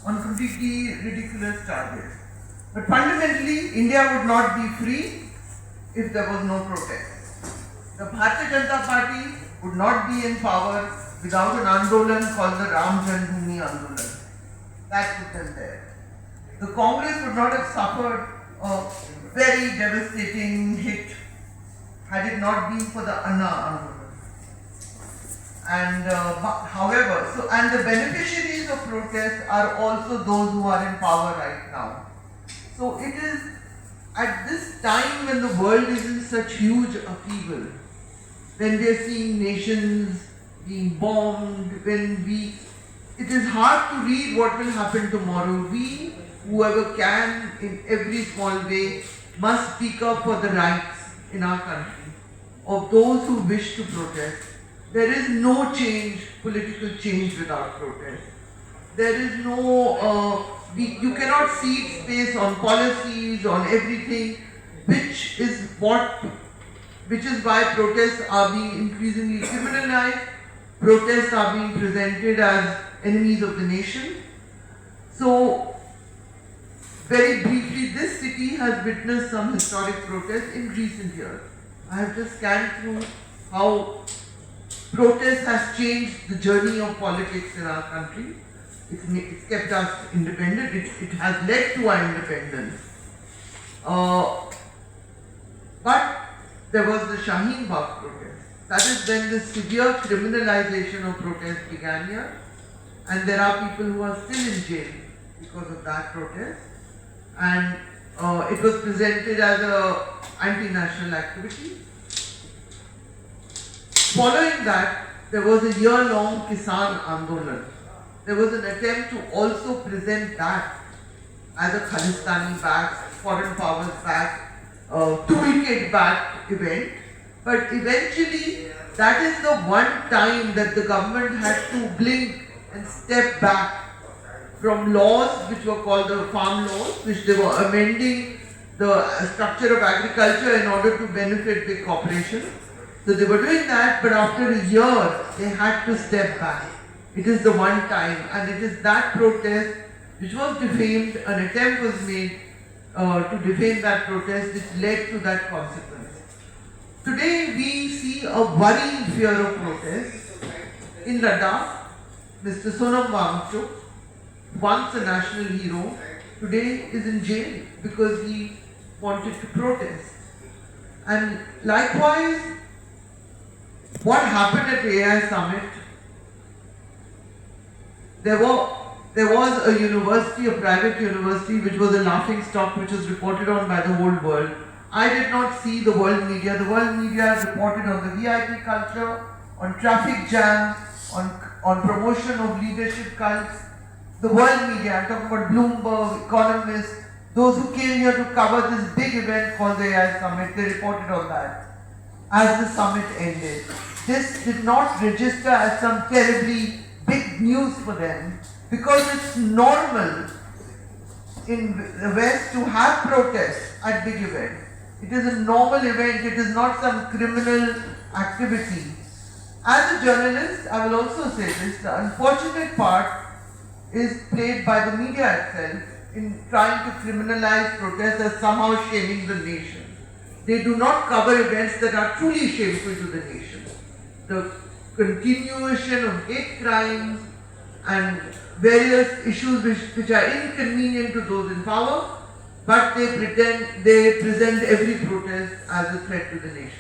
on completely ridiculous charges. But fundamentally, India would not be free if there was no protest. The Bharatiya Janata Party would not be in power without an Andolan called the Ram Janmabhoomi Andolan. That put them there. The Congress would not have suffered a very devastating hit had it not been for the Anna Andolan. And however, and the beneficiaries of protest are also those who are in power right now. So it is at this time when the world is in such huge upheaval, when we are seeing nations being bombed, it is hard to read what will happen tomorrow. We, whoever can, in every small way, must speak up for the rights in our country of those who wish to protest. There is no change, political change without protest. There is no, you cannot cede space on policies, on everything, which is why protests are being increasingly criminalized. Protests are being presented as enemies of the nation. So, very briefly, this city has witnessed some historic protests in recent years. I have just scanned through how protest has changed the journey of politics in our country. It's kept us independent. It has led to our independence. But there was the Shaheen Bagh protest. That is when the severe criminalization of protest began here. And there are people who are still in jail because of that protest. And it was presented as an anti-national activity. Following that, there was a year-long Kisan Andolan. There was an attempt to also present that as a Khalistani-backed, foreign powers-backed, toolkit-backed event. But eventually, that is the one time that the government had to blink and step back from laws which were called the farm laws, which they were amending the structure of agriculture in order to benefit big corporations. So they were doing that, but after a year, they had to step back. It is the one time, and it is that protest which was defamed, an attempt was made to defame that protest, which led to that consequence. Today, we see a worrying fear of protest. In Ladakh, Mr. Sonam Wangchuk, once a national hero, today is in jail because he wanted to protest. And likewise, what happened at AI Summit? There was a university, a private university, which was a laughing stock, which was reported on by the whole world. I did not see the world media. The world media reported on the VIP culture, on traffic jams, on promotion of leadership cults. The world media, I'm talking about Bloomberg, Economist, those who came here to cover this big event called the AI Summit, they reported on that as the summit ended. This did not register as some terribly big news for them because it's normal in the West to have protests at big events. It is a normal event, it is not some criminal activity. As a journalist, I will also say this, the unfortunate part is played by the media itself in trying to criminalize protests as somehow shaming the nation. They do not cover events that are truly shameful to the nation. The continuation of hate crimes and various issues which are inconvenient to those in power, but they present every protest as a threat to the nation.